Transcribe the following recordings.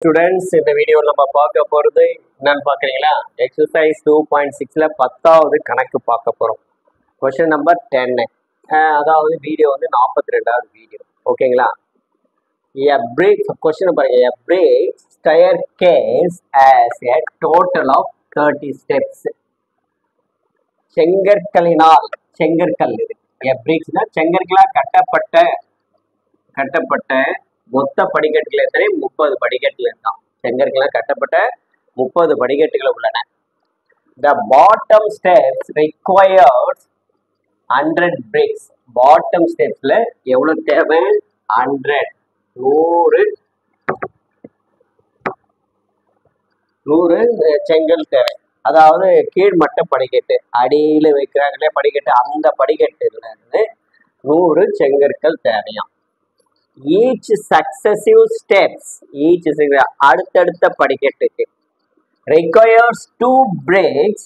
Students இந்த video நம்ம பார்க்க போகிறது என்னன்னு பார்க்குறீங்களா? எக்ஸசைஸ் 2.6ல 10வது கணக்கு பார்க்க போகிறோம். Question number 10. அதாவது வீடியோ வந்து 42வது வீடியோ. ஓகேங்களா? கொஸ்டின் பாருங்க. A brick staircase has a total of 30 steps. செங்கற்கள் இது. A bricksனா செங்கற்களால் கட்டப்பட்ட மொத்த படிக்கட்டுகள் எத்தனை? 30 படிக்கட்டுகள் இருக்கான். செங்கற்களால் கட்டப்பட்ட 30 படிக்கட்டுகள் உள்ளன. The bottom steps requires 100 bricks. Bottom ஸ்டெப்ஸ்ல எவ்வளவு தேவை? 100 செங்கல் தேவை. அதாவது கீழ்மட்ட படிக்கட்டு, அடியில வைக்கிறாங்களே படிக்கட்டு, அந்த படிக்கட்டுல இருந்து 100 செங்கற்கள் தேவையாம். Each successive steps, அடுத்தடுத்த படிக்கட்டுக்கு requires 2 bricks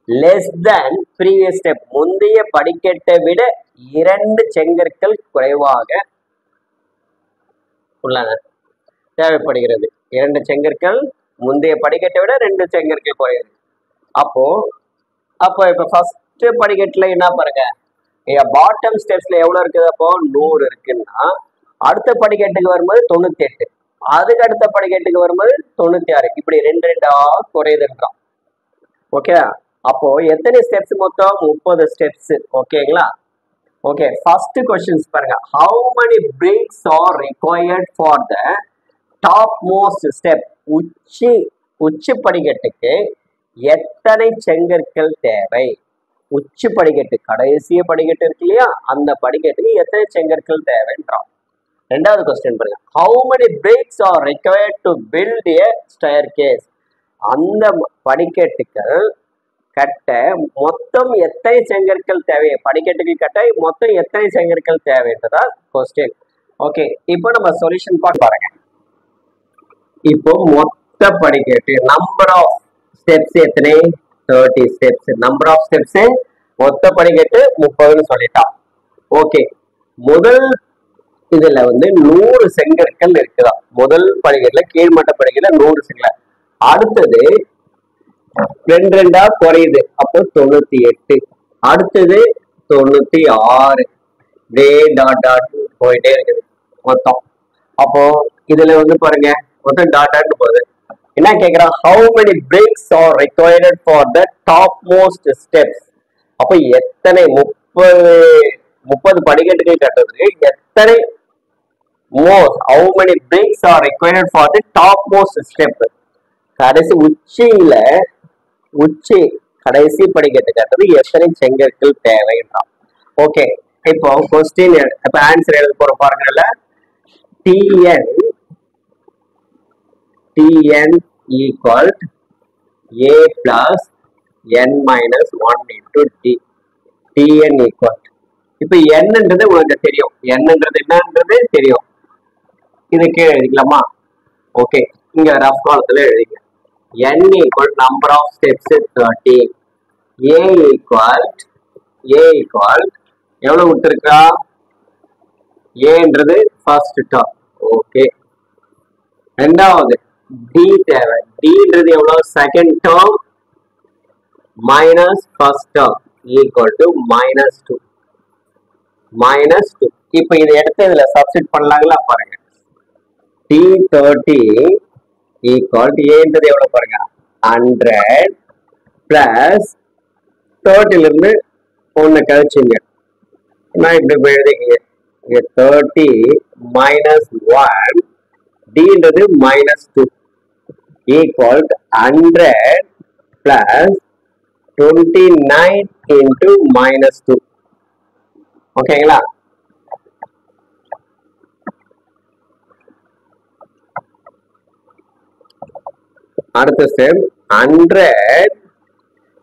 less than previous step. முந்தைய படிக்கட்டை விட 2 செங்கற்கள் குறைவாக உள்ளன, தேவைப்படுகிறது. 2 செங்கற்கள் முந்தைய படிக்கட்டை விட 2 செங்கற்கள் குறையுது. அப்போ இப்ப ஃபர்ஸ்ட் படிக்கட்டுல என்ன பாருங்க, பாட்டம் ஸ்டெப்ஸ்ல எவ்வளவு இருக்குது? அப்போ 100 இருக்குன்னா அடுத்த படிக்கட்டுக்கு வரும்போது 98, அதுக்கு அடுத்த படிக்கட்டுக்கு வரும்போது 96, இப்படி 2 குறையுதுன்றான். ஓகே, அப்போ எத்தனை ஸ்டெப்ஸ் மொத்தம்? 30 ஸ்டெப்ஸ். ஓகேங்களா? ஓகே, ஃபர்ஸ்ட் क्वेश्चंस பாருங்க. How many bricks are required for the topmost step? உச்சி படிக்கட்டுக்கு எத்தனை செங்கற்கள் தேவை? உச்சி படிக்கட்டு, கடைசி படிக்கட்டு இருக்கு இல்லையா, அந்த படிக்கட்டுக்கு எத்தனை செங்கற்கள் தேவைன்றான். ரெண்டாவது क्वेश्चन பாருங்க. How many bricks are required to build a staircase? அந்த படிக்கட்டுகள் கட்ட மொத்தம் எத்தனை செங்கற்கள் தேவை? படிக்கட்டுக்கு கட்ட மொத்தம் எத்தனை செங்கற்கள் தேவைன்றதா क्वेश्चन. ஓகே, இப்போ நம்ம சொல்யூஷன் பார்க்க பாருங்க. இப்போ மொத்த படிக்கட்டு நம்பர் ஆஃப் ஸ்டெப்ஸ் எத்தனை? 30 ஸ்டெப்ஸ். நம்பர் ஆஃப் ஸ்டெப்ஸ் மொத்த படிக்கட்டு 30ன்னு சொல்லிட்டான். ஓகே, முதல் இதுல வந்து 100 செங்கற்கள் இருக்குதா. முதல் படிக்கட்டுல, கீழ்மட்ட படிக்கட்டுல 100 செங்கல். அடுத்தது 2 குறையுது, அப்போ 98. அடுத்தது 96, போயிட்டே இருக்குது மொத்தம். அப்போ இதுல வந்து பாருங்க, மொத்தம் டாட் போகுது. என்ன கேக்குறான்? How many bricks are required for the topmost steps? அப்போ எத்தனை 30 படிக்கட்டுகள் கட்டுறதுக்கு எத்தனை how many bricks are required for the topmost step? கடைசி கடைசி படிக்கட்டு கட்டுறது எத்தனை செங்கற்கள் தேவைன்றான். ஓகே, இப்போ क्वेश्चन, இப்ப ஆன்சர் எழுத போற பாருங்கல. Tn equal a plus n minus 1 into t. Tn equal, இப்ப என்னன்றது உங்களுக்கு தெரியும், என்னன்றது என்னன்றது தெரியும். இது கீழே எழுதிக்கலாமா? ஓகே, இங்க ரஃப் காலத்துல எழுதிங்க. n equal number of steps 30. a equal எவ்வளவு விட்டுருக்கா? ஏன்றது ஃபர்ஸ்ட் டேர்ம். ஓகே, ரெண்டாவது d தேவை. dன்றது எவ்வளவு? Second term minus first term equal to -2. இப்போ இதை எடுத்து இதுல சப்ஸ்டிட் பண்ணலாங்களா? பாருங்க. T30 equal to ஏன்றது எவ்வளவு பாருங்க? 100 பிளஸ் 30ல இருந்து 1 கழிச்சுங்க. நான் இப்படி எழுதிக்கங்க. 30 minus 1, dன்றது -2 equal to 100 plus 29 into -2. ஓகேங்களா? அடுத்த ஸ்டெப் 100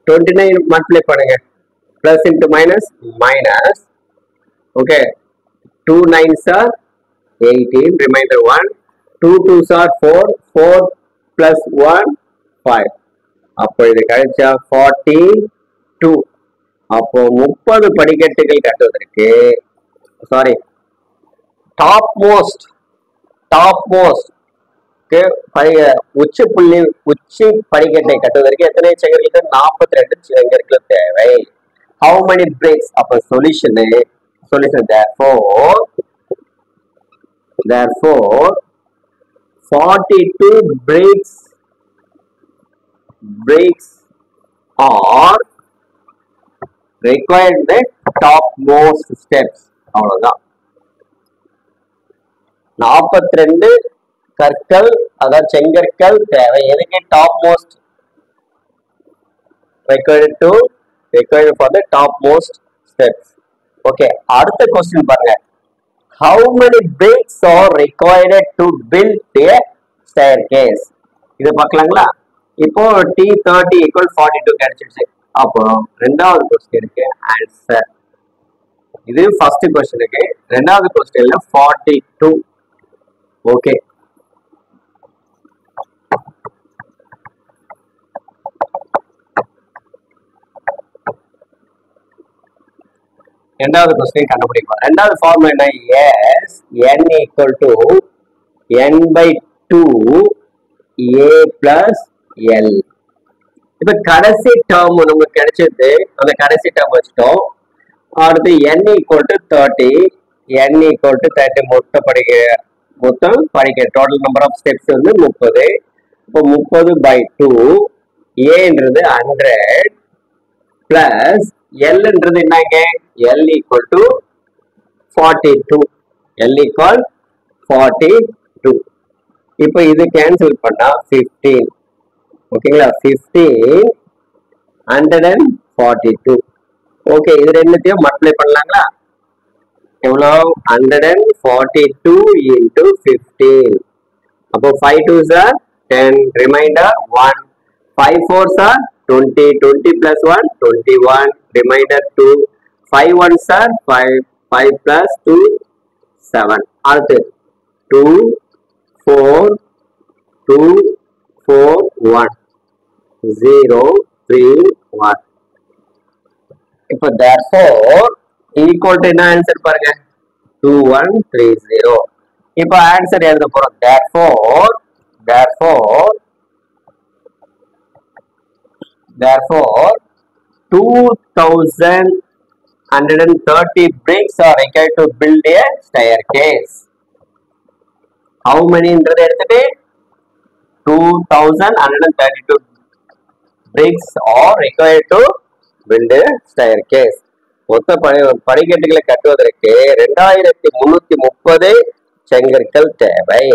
29 மல்டிப்ளை பண்ணுங்க. Plus into minus minus. Okay, 2 9s are 18, remainder 1, 2 2s are 4, 4 plus 1 5. அப்போ இது கழிச்சா 42. அப்போ 30 படிக்கட்டுகள் கட்டுவதற்கு, சாரி, டாப் மோஸ்ட் உச்சி புள்ளி உச்சி படிக்கட்டை கட்டுவதற்கு எத்தனை செங்கற்கள்? 42 செங்கற்கள் தேவை. How many bricks? அப்ப solution therefore 42 bricks are required in the topmost steps. அவ்வளவுதான். 42 கற்கள் அதாவது செங்கற்கள் தேவை. எதுக்கு? Top most required for the topmost steps. Okay, அடுத்த क्वेश्चन பாருங்க. How many bricks are required to build a staircase? இது பார்க்கலாங்களா? இப்போ T30 = 42 கிடைச்சிருச்சு. அப்போ ரெண்டாவது क्वेश्चनக்கு ஆன்சர். இது ஃபர்ஸ்ட் क्वेश्चनக்கு, ரெண்டாவது क्वेश्चनல 42. ஓகே, ரெண்டாவது क्वेश्चन கண்டுபிடிப்போம். ரெண்டாவது ஃபார்முலா என்ன? S n = n/2 a + l. இப்ப கடைசி டேர்ம் நமக்கு கிடைச்சது, அந்த கடைசி டேர்ம் வச்சிட்டோம். அடுத்து n = 30, n = 30 மொத்தம் படிக்க டோட்டல் நம்பர் ஆஃப் ஸ்டெப்ஸ் வந்து 30. இப்போ 30/2 a-ன்றது 100 பிளஸ் L-ன்றது என்னங்க? L = 42. L = 42. இப்போ இது கேன்சல் பண்ணா 15. ஓகேங்களா? 15 142. ஓகே, இது ரெண்டுத்தையும் மல்டிப்ளை பண்ணலாங்களா? எவ்வளோ? 142 × 15. அப்போ 5 2s are 10, remainder 1. 5 4s are 20, 20 plus 1 21, remainder 2. 5 1s are 5, 5 plus 2 7. அடுத்து 2 4 2 4 1 0 3 1. இப்போ therefore equal to என்ன ஆன்சர் பாருங்க? 2130. இப்போ ஆன்சர் எழுத போறோம். therefore 2130 bricks are required to build a staircase. How many ன்றது எடுத்துட்டு 2132 bricks are required to build a staircase. மொத்த படிக்கட்டுகளை கட்டுவதற்கு 2330 செங்கற்கள் தேவை.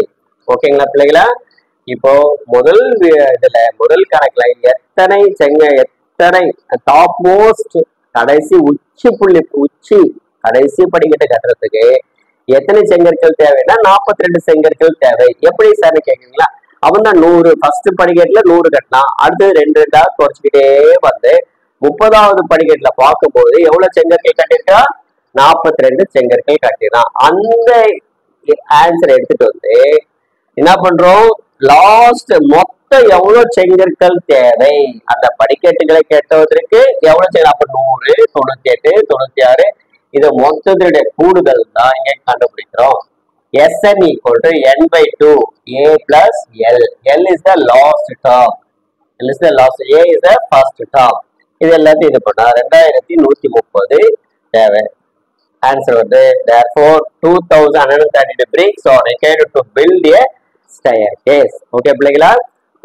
ஓகேங்களா பிள்ளைகளா? இப்போ முதல் கணக்குல எத்தனை டாப் மோஸ்ட் கடைசி உச்சி கடைசி படிக்கட்டை கட்டுறதுக்கு எத்தனை செங்கற்கள் தேவைன்னா 42 செங்கற்கள் தேவை. எப்படி சார் கேக்குறீங்களா? அவன் தான் 100 ஃபர்ஸ்ட் படிக்கட்டுல 100 கட்டினான். அடுத்து 2 குறைச்சிக்கிட்டே வந்து 30வது படிக்கட்டுல பார்க்கும்போது எவ்வளவு செங்கற்கள் கட்டிருக்கா? 42 செங்கற்கள் கட்டினான். அந்த ஆன்சர் எடுத்துட்டு வந்து என்ன பண்றோம்? லாஸ்ட் மொத்தம் எவ்வளவு செங்கற்கள் தேவை அந்த படிக்கட்டுகளை கட்டுவதற்கு எவ்வளவு? அப்ப 100 98 96 இது மொத்தத்தினுடைய கூடுதல் தான் இங்க கண்டுபிடிக்கிறோம். Sn = n/2 a plus l. L is the last term. L is the last. A is the first term. இது எல்லாத்தையும் இது பண்ணா 2130 தேவை. ஆன்சர் வந்து therefore 2132 bricks are required to build a staircase. Okay பிள்ளைகளா?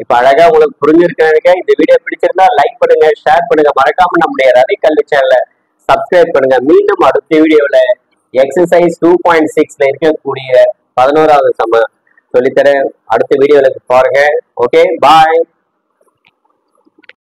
இப்ப அழகா உங்களுக்கு புரிஞ்சிருக்கேன்னு நினைக்கிறேன். இந்த வீடியோ பிடிச்சிருந்தா லைக் பண்ணுங்க, ஷேர் பண்ணுங்க, மறக்காம நம்முடைய ரவி கல்வி சேனலை சப்ஸ்கிரைப் பண்ணுங்க. மீண்டும் அடுத்த வீடியோல எக்ஸசைஸ் 2.6ல இருக்கக்கூடிய 11வது சம சொல்லித்தரேன். அடுத்த வீடியோல பாருங்க. ஓகே, பாய்.